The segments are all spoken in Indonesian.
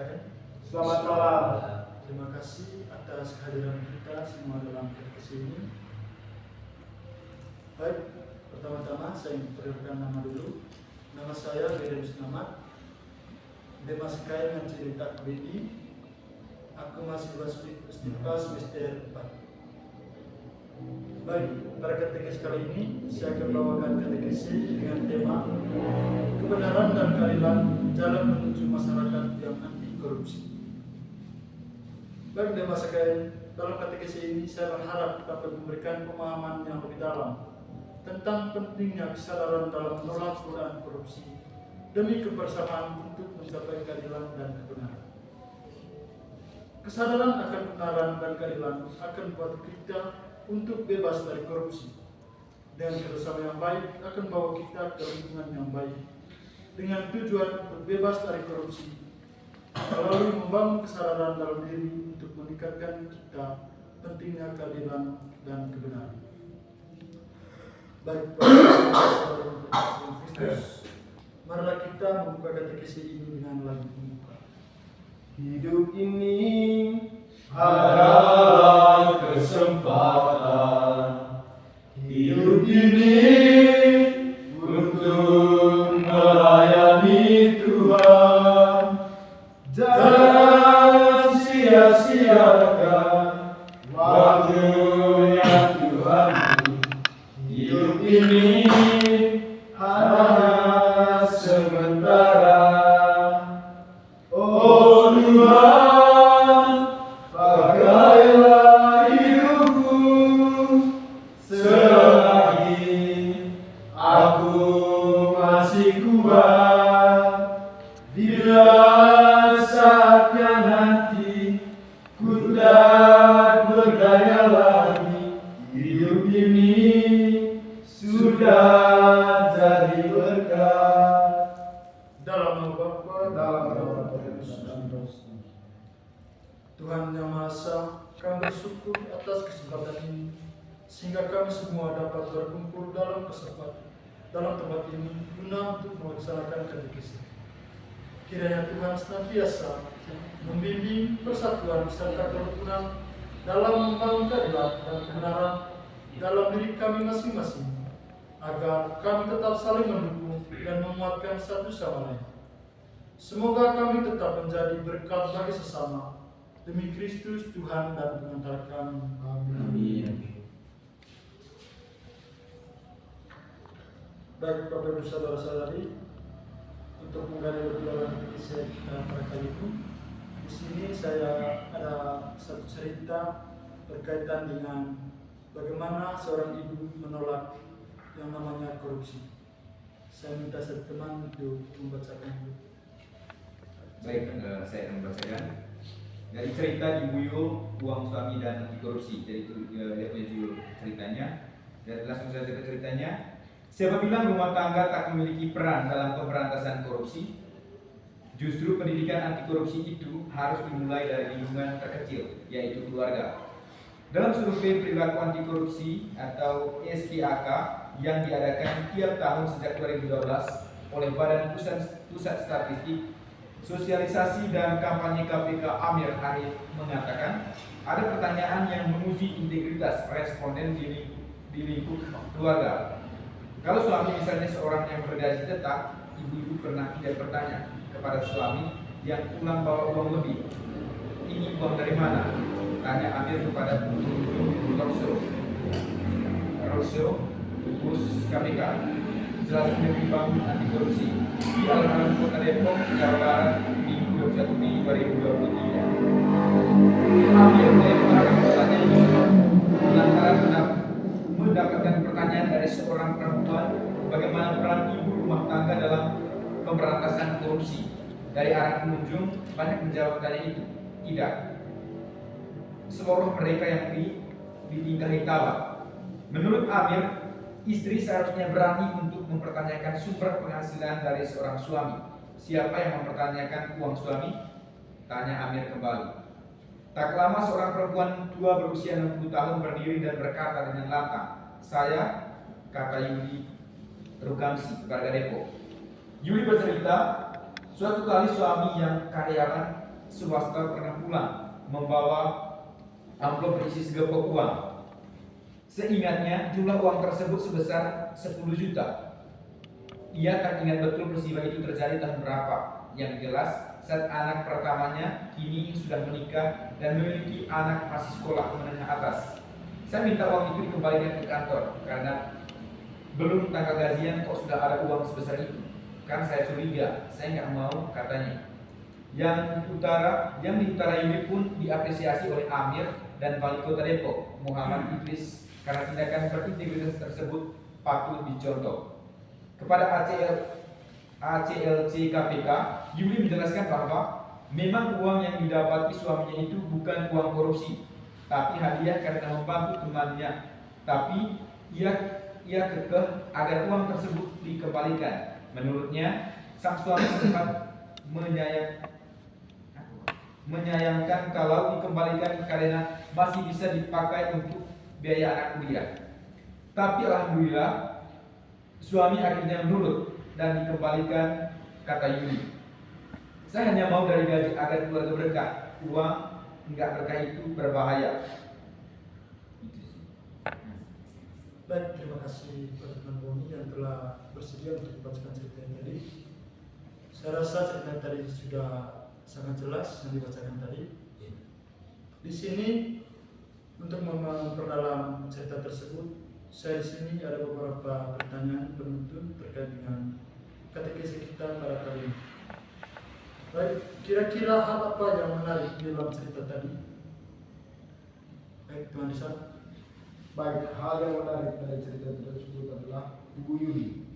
sekalian. Selamat malam. Terima kasih atas kehadiran kita semua dalam podcast ini. Baik, pertama-tama saya perkenalkan nama dulu. Nama saya Beda Musnamat. Demas Kai dengan cerita KBI. Aku masih Stipa semester 4. Baik, pada katekesi kali ini saya akan bawakan katekesi dengan tema kebenaran dan keadilan jalan menuju masyarakat yang anti korupsi. Baik, Demas Kai, dalam katekesi ini saya berharap dapat memberikan pemahaman yang lebih dalam tentang pentingnya kesadaran dalam menolak godaan korupsi demi kebersamaan untuk mencapai keadilan dan kebenaran. Kesadaran akan kebenaran dan keadilan akan membuat kita untuk bebas dari korupsi. Dengan kerjasama yang baik akan bawa kita ke lingkungan yang baik. Dengan tujuan untuk bebas dari korupsi, melalui membangun kesadaran dalam diri untuk meningkatkan kita pentingnya keadilan dan kebenaran. Baik, Kristus, marilah kita membuka katekesi ini dengan lagu pembuka. Hidup ini adalah kesempatan. Hidup ini untuk melayani Tuhan. Jangan sia-siakan waktunya Tuhan. Hidup ini hanya sementara. Oh Tuhan, pakailah hidupku selagi aku masih kuat. Bila saatnya nanti ku tak berdaya lagi, hidup ini sudah jadi berkat. Dalam nama Bapa, Dalam nama Yesus. Tuhan Yang Maha Esa, kami bersyukur atas kesempatan ini sehingga kami semua dapat berkumpul dalam tempat ini guna untuk melaksanakan katekesi. Kiranya Tuhan senantiasa membimbing persatuan serta kerukunan dalam membangun keadilan dan kebenaran dalam diri kami masing-masing, agar kami tetap saling mendukung dan menguatkan satu sama lain. Semoga kami tetap menjadi berkat bagi sesama, demi Kristus Tuhan dan pengantara kami. Amin. Baik, Bapak Ibu saudara-saudari, untuk menggali lebih dalam kisah kita pada kali ini, di sini saya ada satu cerita berkaitan dengan bagaimana seorang ibu menolak yang namanya korupsi. Saya minta satu teman untuk membacakan itu. Baik, saya akan membacakan dari cerita Ibu Yul, uang suami dan anti korupsi. Jadi itu dia punya judul ceritanya. Dan langsung saja ke ceritanya. Siapa bilang rumah tangga tak memiliki peran dalam pemberantasan korupsi? Justru pendidikan anti korupsi itu harus dimulai dari lingkungan terkecil, yaitu keluarga. Dalam survei perilaku anti korupsi atau SPAK yang diadakan tiap tahun sejak 2012 oleh Badan Pusat Statistik, Sosialisasi dan Kampanye KPK Amir Arif mengatakan ada pertanyaan yang menguji integritas responden di lingkup keluarga. Kalau suami misalnya seorang yang bergaji tetap, ibu-ibu pernah tidak bertanya kepada suami yang pulang bawa uang lebih, ini uang dari mana? Tanya Amir kepada pengunjung Rosso, Bus KPK. Jelaskan demi bangun anti korupsi di alun-alun Kota Depok, Jawa Barat, Minggu 21 Mei 2023. Amir melemparkan pertanyaan ini lantaran mendapatkan pertanyaan dari seorang perempuan bagaimana peran ibu rumah tangga dalam pemberantasan korupsi. Dari arah pengunjung banyak menjawab tanya itu, tidak. Seluruh mereka yang ditingkahi tawa. Menurut Amir, istri seharusnya berani untuk mempertanyakan sumber penghasilan dari seorang suami. Siapa yang mempertanyakan uang suami? Tanya Amir kembali. Tak lama seorang perempuan tua berusia 60 tahun berdiri dan berkata dengan lantang, "Saya," kata Yuli Rugamsi, warga Depok. Yuli bercerita, suatu kali suami yang karyawan swasta pernah pulang membawa amplop berisi segepok uang. Seingatnya jumlah uang tersebut sebesar 10 juta. Ia tak ingat betul peristiwa itu terjadi tahun berapa. Yang jelas saat anak pertamanya kini sudah menikah dan memiliki anak masih sekolah menengah atas. Saya minta uang itu dikembalikan ke kantor karena belum tanggal gajian kok sudah ada uang sebesar itu. Kan saya curiga, saya nggak mau, katanya. Yang di utara ini pun diapresiasi oleh Amir dan Wali Kota Depok, Muhammad Idris, karena tindakan berintegritas tersebut patut dicontoh. Kepada ACLC KPK, Yuli menjelaskan bahwa memang uang yang didapati suaminya itu bukan uang korupsi, tapi hadiah karena membantu temannya. Tapi ia kekeh agar uang tersebut dikembalikan. Menurutnya, sang suami sempat menyayangkan kalau dikembalikan karena masih bisa dipakai untuk biaya anak kuliah. Tapi alhamdulillah suami akhirnya menurut dan dikembalikan, kata Yuli. Saya hanya mau dari gaji agar keluarga berkah. Uang enggak berkah itu berbahaya. Baik, terima kasih kepada teman Boni yang telah bersedia untuk membacakan cerita yang tadi. Saya rasa cerita tadi sudah sangat jelas yang dibacakan tadi. Di sini untuk memperdalam cerita tersebut, saya di sini ada beberapa pertanyaan penuntut terkait dengan katekesi kita pada kali ini. Baik, kira-kira hal apa yang menarik di dalam cerita tadi? Baik, Tuan Disa. Baik, hal yang menarik dari cerita tersebut adalah Ibu Yuli.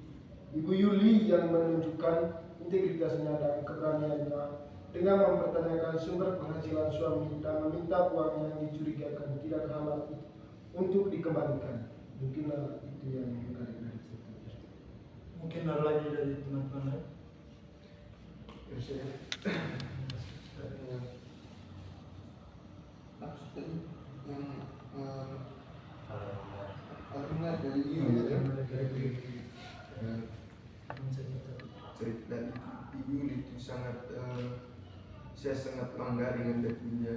Ibu Yuli yang menunjukkan integritasnya dan keberaniannya dengan mempertanyakan sumber penghasilan suami dan meminta uang yang dicurigakan tidak halal untuk dikembalikan. Mungkin itu yang menarik dari cerita tersebut. Mungkin ada lagi dari teman-teman lain. Karena dari ini cerita Ibu Yuli itu sangat saya sangat bangga dengan dia punya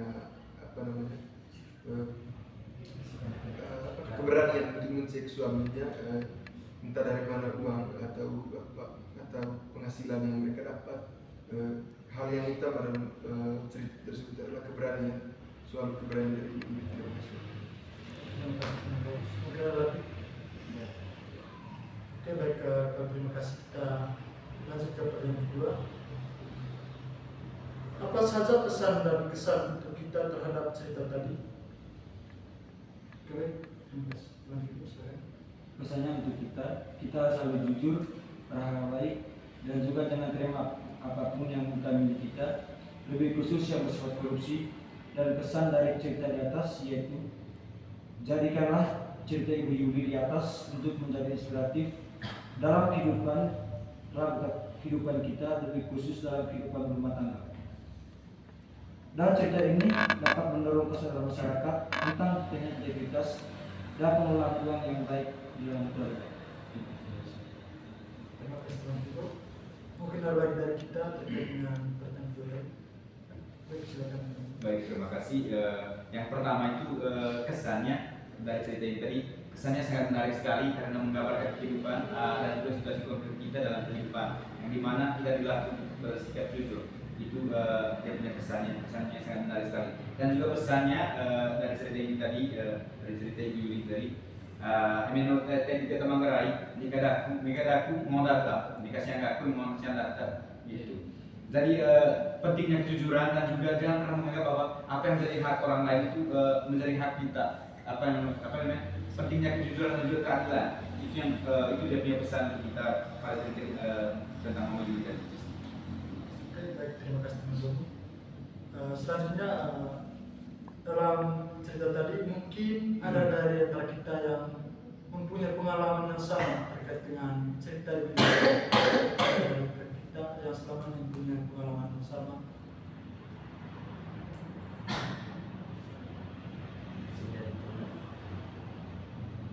keberanian untuk mencek suaminya, entah dari mana uang atau penghasilan yang mereka dapat. Hal yang utama dalam cerita tersebut adalah keberanian, suami keberanian dari Ibu Yuli. Mungkin ada lagi. Oke, baik, terima kasih. Kita lanjut ke pertanyaan kedua. Apa saja pesan dan kesan untuk kita terhadap cerita tadi? Oke, lanjut. Pesannya untuk kita selalu jujur, berhak baik, dan juga jangan terima apapun yang bukan milik kita, lebih khusus yang bersifat korupsi. Dan pesan dari cerita di atas yaitu jadikanlah cerita Ibu Yuli di atas untuk menjadi inspiratif dalam kehidupan kita, lebih khusus dalam kehidupan rumah tangga. Dan cerita ini dapat mendorong kesadaran masyarakat tentang pentingnya integritas dan pengelolaan uang yang baik di dalam keluarga. Terima kasih Tuan Tito. Mungkin ada lagi dari kita terkait dengan pertanyaan kedua. Baik, silakan. Baik, terima kasih. Yang pertama itu kesannya dari cerita ini tadi, kesannya sangat menarik sekali karena menggambarkan kehidupan dan juga situasi konkret kita dalam kehidupan yang dimana kita dilatih untuk bersikap jujur. Itu dia punya kesannya sangat menarik sekali. Dan juga pesannya dari cerita ini tadi, dari cerita Ibu Yuli tadi, menurut kita Manggarai, nikadaku mau datang, dikasih aku mau data, gitu. Jadi pentingnya kejujuran dan juga jangan pernah menganggap bahwa apa yang menjadi hak orang lain itu menjadi hak kita. Apa namanya? Pentingnya kejujuran dan juga keadilan. Itu dia punya pesan untuk kita pada cerita tentang mobilitas. Oke, baik, terima kasih teman-teman. Selanjutnya dalam cerita tadi mungkin ada dari antara kita yang mempunyai pengalaman yang sama terkait dengan cerita Ibu Yuli. Kita yang selama ini mempunyai pengalaman yang sama.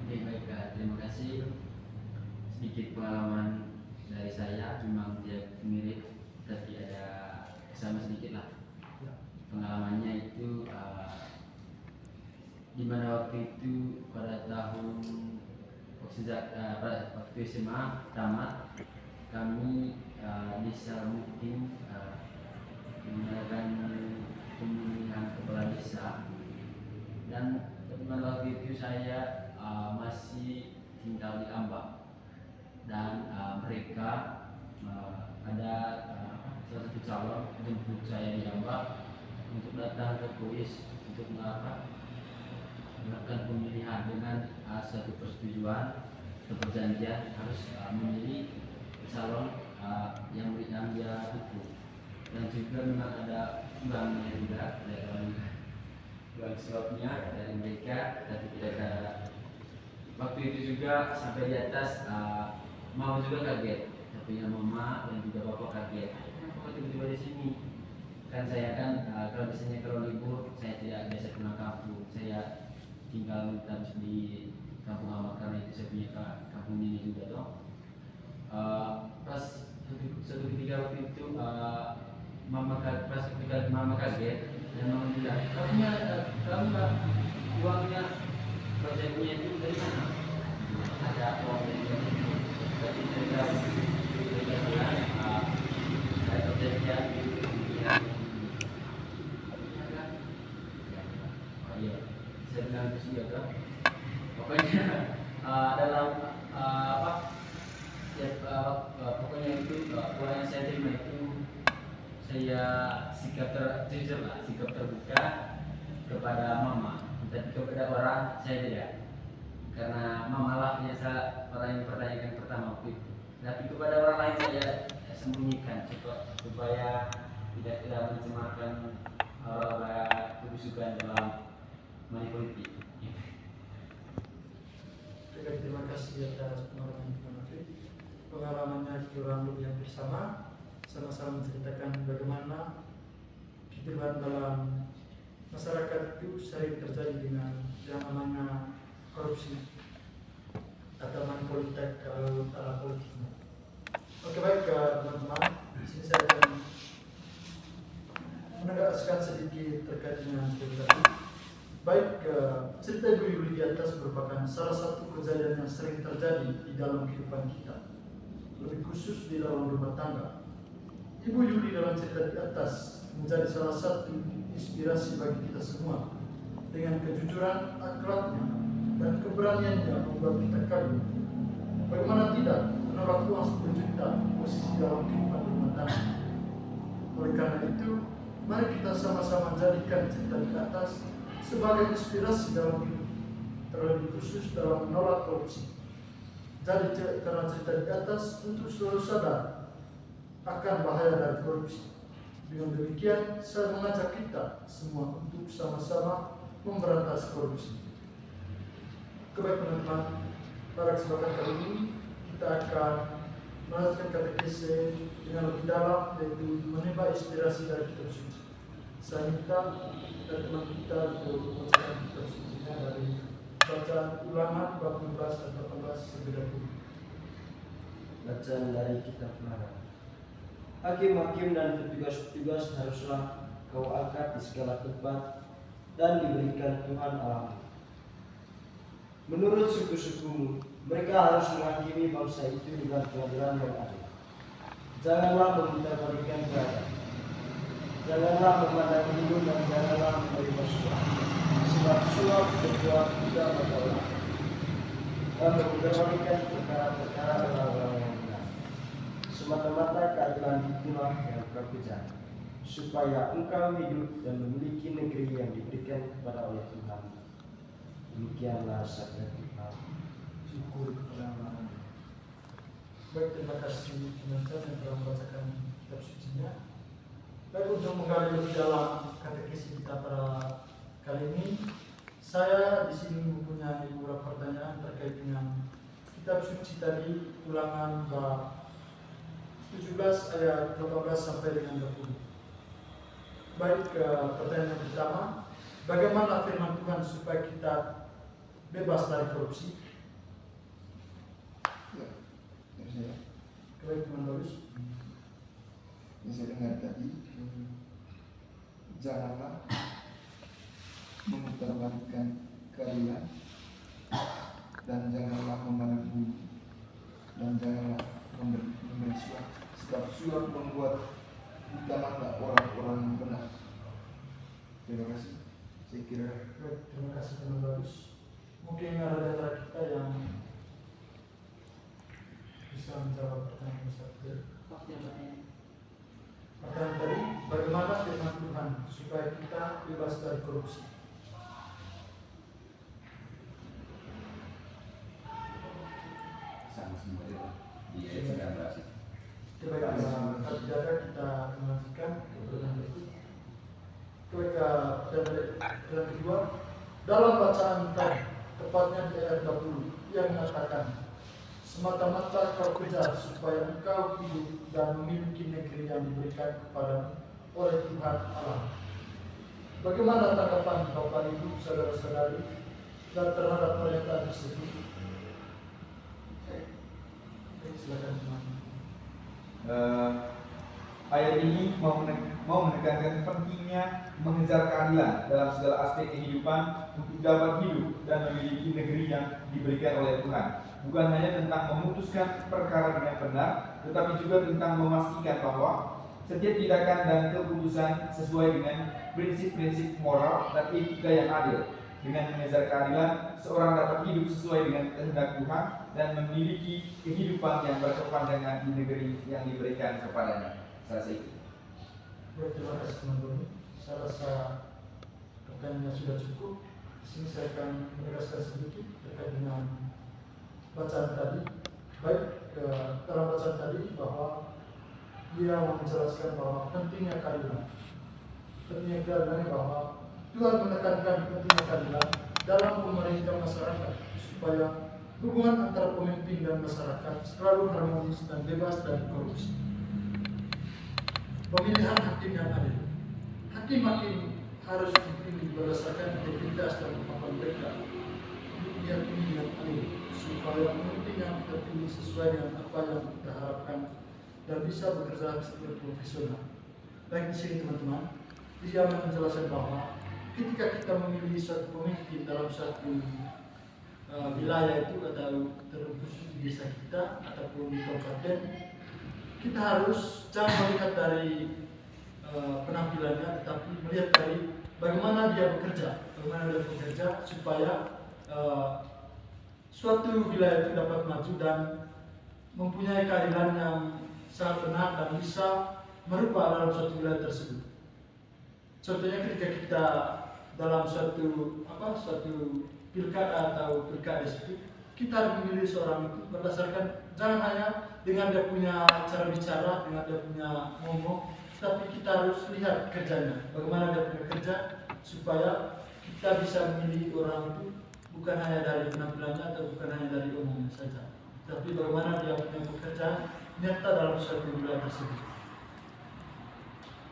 Oke, baik, terima kasih. Sedikit pengalaman dari saya, memang tidak mirip, tapi ada sama sedikit lah. pengalamannya itu di mana waktu itu pada tahun waktu SMA tamat kami disambung mengadakan pemilihan kepala desa, dan pada waktu itu saya masih tinggal di Ambak, dan mereka ada salah satu calon jemput saya di Ambak untuk datang ke kuis untuk melakukan pemilihan dengan suatu persetujuan atau perjanjian harus memilih calon yang dia dukung, dan juga memang ada uangnya juga dari uang slotnya dari mereka, tapi tidak ada. Waktu itu juga sampai di atas mau juga kaget, tapi mama dan juga bapak kaget, kenapa tiba-tiba di sini? Kan saya kalau biasanya kalau libur saya tidak biasa pulang kampung, saya tinggal di kampung Amak karena itu saya punya kampung ini juga toh. Pas suatu ketika waktu itu pas ketika mama kaget dan mama bilang, kamu uangnya proyeknya itu dari mana? Ada uang dari mana? Tapi mereka bilang saya kerja di saya bilang itu juga kan. Pokoknya dalam pokoknya itu uang yang saya terima itu saya sikap terbuka kepada mama, tapi kepada orang saya tidak, karena mama lah biasa orang yang pertanyakan pertama waktu itu, tapi kepada orang lain saya sembunyikan supaya tidak mencemarkan orang kebusukan dalam money politik. Baik, terima kasih atas pengalamannya kurang lebih hampir sama-sama menceritakan bagaimana kehidupan dalam masyarakat itu sering terjadi dengan yang namanya korupsi atau money politik kalau ala politiknya. Oke, baik teman-teman, di sini saya akan menegaskan sedikit terkait dengan cerita tadi. Baik, cerita Ibu Yuli di atas merupakan salah satu kejadian yang sering terjadi di dalam kehidupan kita, lebih khusus di dalam rumah tangga. Ibu Yuli dalam cerita di atas menjadi salah satu inspirasi bagi kita semua dengan kejujuran akhlaknya dan keberaniannya membuat kita kagum. Bagaimana tidak menolak uang 10 juta posisi dalam kehidupan rumah tangga. Oleh karena itu, mari kita sama-sama jadikan cerita di atas sebagai inspirasi dalam hidup, terlebih khusus dalam menolak korupsi. Jadi karena cerita di atas untuk selalu sadar akan bahaya dari korupsi. Dengan demikian, saya mengajak kita semua untuk sama-sama memberantas korupsi. Baik teman-teman, pada kesempatan kali ini kita akan melanjutkan katekese dengan lebih dalam, yaitu menimba inspirasi dari kitab suci. Saya minta teman kita untuk membacakan kitab sucinya dari bacaan Ulangan 14 dan 18 terlebih dahulu. Bacaan dari kitab Ulangan. Hakim-hakim dan petugas-petugas haruslah kau angkat di segala tempat dan diberikan Tuhan Allahmu. Menurut suku-sukumu, mereka harus menghakimi bangsa itu dengan pengadilan yang adil. Janganlah meminta balikan berada. Janganlah memandang hidung dan janganlah menerima suap. Sebab suap berbuat tidak berdoa. Dan mengembalikan perkara-perkara orang-orang yang benar. Semata-mata keadilan itulah yang kau kejar, supaya engkau hidup dan memiliki negeri yang diberikan kepada oleh Tuhan. Demikianlah sabda Tuhan. Syukur kepada Allah. Baik, terima kasih teman-teman yang telah membacakan kitab sucinya. Baik, untuk menggali lebih dalam katekisi kita pada kali ini, saya di sini mempunyai beberapa pertanyaan terkait dengan kitab suci tadi, Ulangan bab 17 ayat 18 sampai dengan 20. Baik, pertanyaan yang pertama, bagaimana firman Tuhan supaya kita bebas dari korupsi? Ya, dari saya. Baik, teman Lurus. Yang saya dengar tadi, janganlah memutarbalikkan keadilan, dan janganlah memandang bulu, dan janganlah memberi suap, sebab suap membuat utamalah orang-orang yang benar. Terima kasih. Saya kira Baik, terima kasih teman bagus. Mungkin ada dari antara kita yang bisa menjawab pertanyaan satu. Pertanyaan tadi, bagaimana firman Tuhan supaya kita bebas dari korupsi? Sama semua dia di ayat 19. Coba kita mengajukan kebenaran berikut. Coba pertanyaan kedua, dalam bacaan tadi, tepatnya di ayat 20, yang mengatakan, semata-mata kau kejar supaya engkau hidup dan memiliki negeri yang diberikan kepadamu oleh Tuhan Allah. Bagaimana tanggapan Bapak Ibu, saudara-saudari, dan terhadap pernyataan tersebut? Silakan teman-teman. Ayat ini mau menekankan pentingnya mengejar keadilan dalam segala aspek kehidupan untuk dapat hidup dan memiliki negeri yang diberikan oleh Tuhan. Bukan hanya tentang memutuskan perkara dengan benar, tetapi juga tentang memastikan bahwa setiap tindakan dan keputusan sesuai dengan prinsip-prinsip moral dan etika yang adil. Dengan mengejar keadilan, seorang dapat hidup sesuai dengan kehendak Tuhan dan memiliki kehidupan yang berkepanjangan di negeri yang diberikan kepadanya. Saya rasa itu. Baik, terima kasih teman-teman. Saya rasa pertanyaannya sudah cukup. Di sini saya akan menegaskan sedikit terkait dengan bacaan tadi. Baik, dalam bacaan tadi bahwa dia menjelaskan bahwa pentingnya keadilan. Pentingnya keadilan bahwa Tuhan menekankan pentingnya keadilan dalam pemerintah masyarakat supaya hubungan antara pemimpin dan masyarakat selalu harmonis dan bebas dari korupsi. Pemilihan hakim yang adil. Hakim-hakim harus dipilih berdasarkan integritas dan kemampuan mereka untuk diyakini dengan adil supaya pemimpin yang kita pilih sesuai dengan apa yang kita harapkan dan bisa bekerja secara profesional. Baik, di sini teman-teman, dia menjelaskan bahwa ketika kita memilih suatu pemimpin dalam suatu wilayah itu atau terkhusus di desa kita ataupun di kabupaten, kita harus jangan melihat dari penampilannya, tetapi melihat dari bagaimana dia bekerja, supaya suatu wilayah itu dapat maju dan mempunyai keadilan yang sangat benar dan bisa merubah dalam suatu wilayah tersebut. Contohnya ketika kita dalam suatu pilkada atau pilkada itu, kita harus memilih seorang itu berdasarkan jangan hanya dengan dia punya cara bicara, dengan dia punya ngomong, tapi kita harus lihat kerjanya, bagaimana dia punya kerja, supaya kita bisa memilih orang itu bukan hanya dari penampilannya atau bukan hanya dari omongnya saja, tapi bagaimana dia punya pekerjaan nyata dalam suatu wilayah tersebut.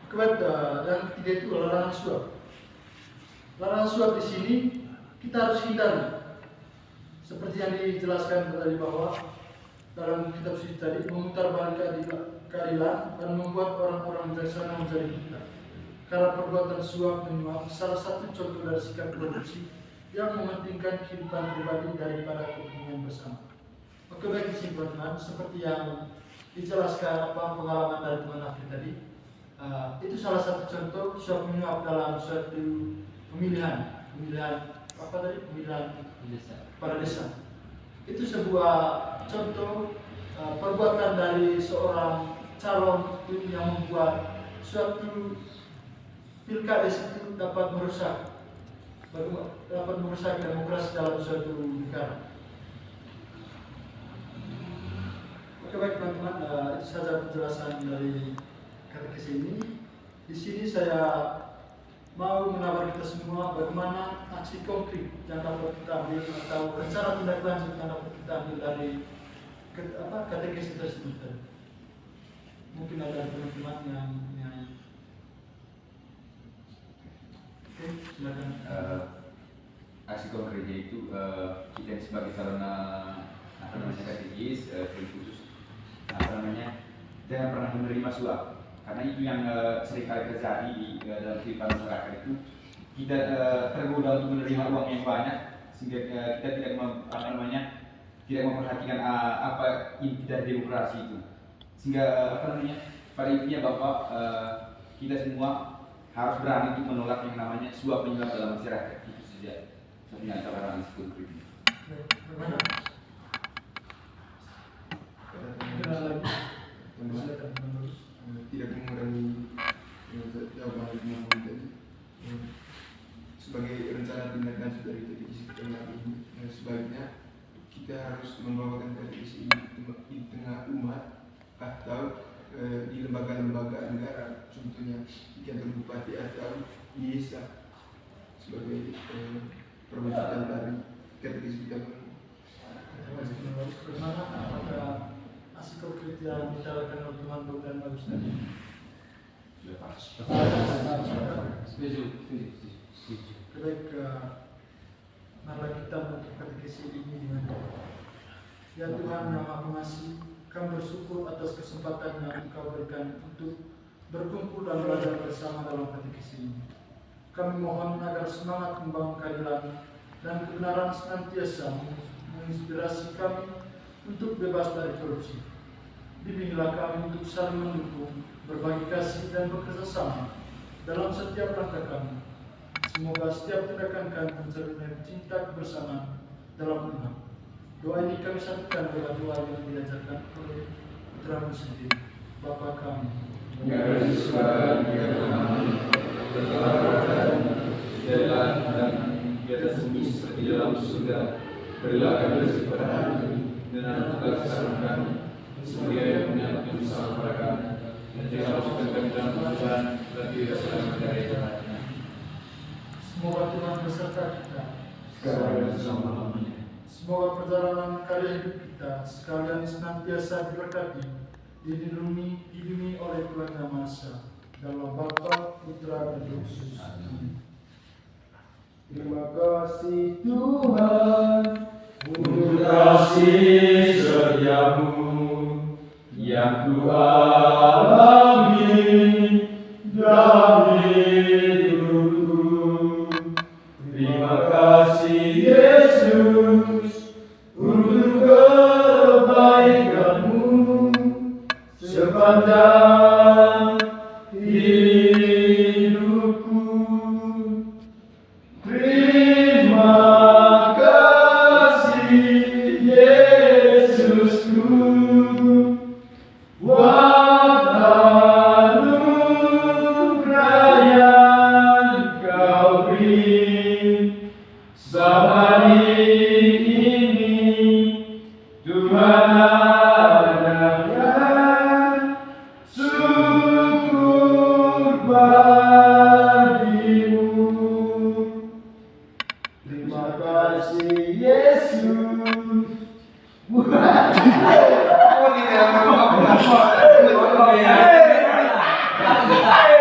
Kemudian yang ketiga itu larangan suap. Larangan suap di sini kita harus hindari. Seperti yang dijelaskan tadi bahwa dalam kitab suci tadi, memutar balik keadilan dan membuat orang-orang bijaksana menjadi buta. Karena perbuatan suap menyuap salah satu contoh dari sikap korupsi yang mementingkan kehidupan pribadi daripada kepentingan bersama. Oke, baik, di sini teman-teman, seperti yang dijelaskan pengalaman dari teman Afri tadi, itu salah satu contoh suap menyuap dalam suatu pemilihan pada desa. Itu sebuah contoh perbuatan dari seorang calon yang membuat suatu pilkada itu dapat merusak demokrasi dalam suatu negara. Oke, baik teman-teman, itu saja penjelasan dari katekis ini. Di sini saya mau menawar kita semua bagaimana aksi konkret yang dapat kita ambil atau rencana tindak lanjut yang dapat kita ambil dari katekis tersebut. Mungkin ada teman-teman yang oke, silakan. Aksi konkretnya itu kita sebagai sarana katekis khusus jangan pernah menerima suap. karena itu yang seringkali terjadi di dalam kehidupan masyarakat itu kita tergoda untuk menerima uang yang banyak sehingga kita tidak tidak memperhatikan apa inti dari demokrasi itu, sehingga pada intinya Bapak kita semua harus berani untuk menolak yang namanya suap menyuap dalam masyarakat. Itu saja satunya antara diskusi ini. Bagaimana? Kenal lagi? Silakan menerus. Tidak mengurangi jawaban yang tadi. Sebagai rencana tindakan sudah didiskusikan lagi, sebaiknya kita harus membawakan televisi ini di tengah umat atau di lembaga-lembaga negara, contohnya di kantor bupati atau di desa sebagai perwujudan dari katekis kita. Bagaimana? Apakah asik konkret yang dicarakan oleh teman dan bagus tadi? Sudah pas. Setuju. Baik, marilah kita menutup katekesi ini dengan doa. Ya Tuhan yang Maha Pengasih, kami bersyukur atas kesempatan yang Engkau berikan untuk berkumpul dan belajar bersama dalam katekesi ini. Kami mohon agar semangat membangun keadilan dan kebenaran senantiasa menginspirasi kami untuk bebas dari korupsi. Bimbinglah kami untuk saling mendukung, berbagi kasih dan bekerja sama dalam setiap langkah kami. Semoga setiap tindakan kami mencerminkan cinta kebersamaan dalam umat. Doa ini kami satukan dengan doa yang diajarkan oleh Putra-Mu sendiri, Bapa kami. Yang ada di surga, berdoa jalan dan di atas bumi seperti dalam surga. Berilah kami rezeki pada hari ini dan ampunilah kesalahan kami, sebagai yang menyatakan dosa kepada kami. Dan jangan masukkan kami dalam pencobaan, dan bebaskan kami dari jahat. Semoga Tuhan beserta kita. Sekarang dan selama-lamanya. Semoga perjalanan karya hidup kita sekalian senantiasa diberkati, dilindungi oleh Tuhan Yang Maha Esa, dalam Bapa, Putra, dan Roh Kudus. Terima kasih Tuhan untuk kasih setiamu yang ku alami dalam hidupku. Terima kasih Yesus untuk kebaikanmu sepanjang hidupku. Terima kasih Yesusku, buat anugerah yang Kau beri selama ini. Tuhan adalah syukur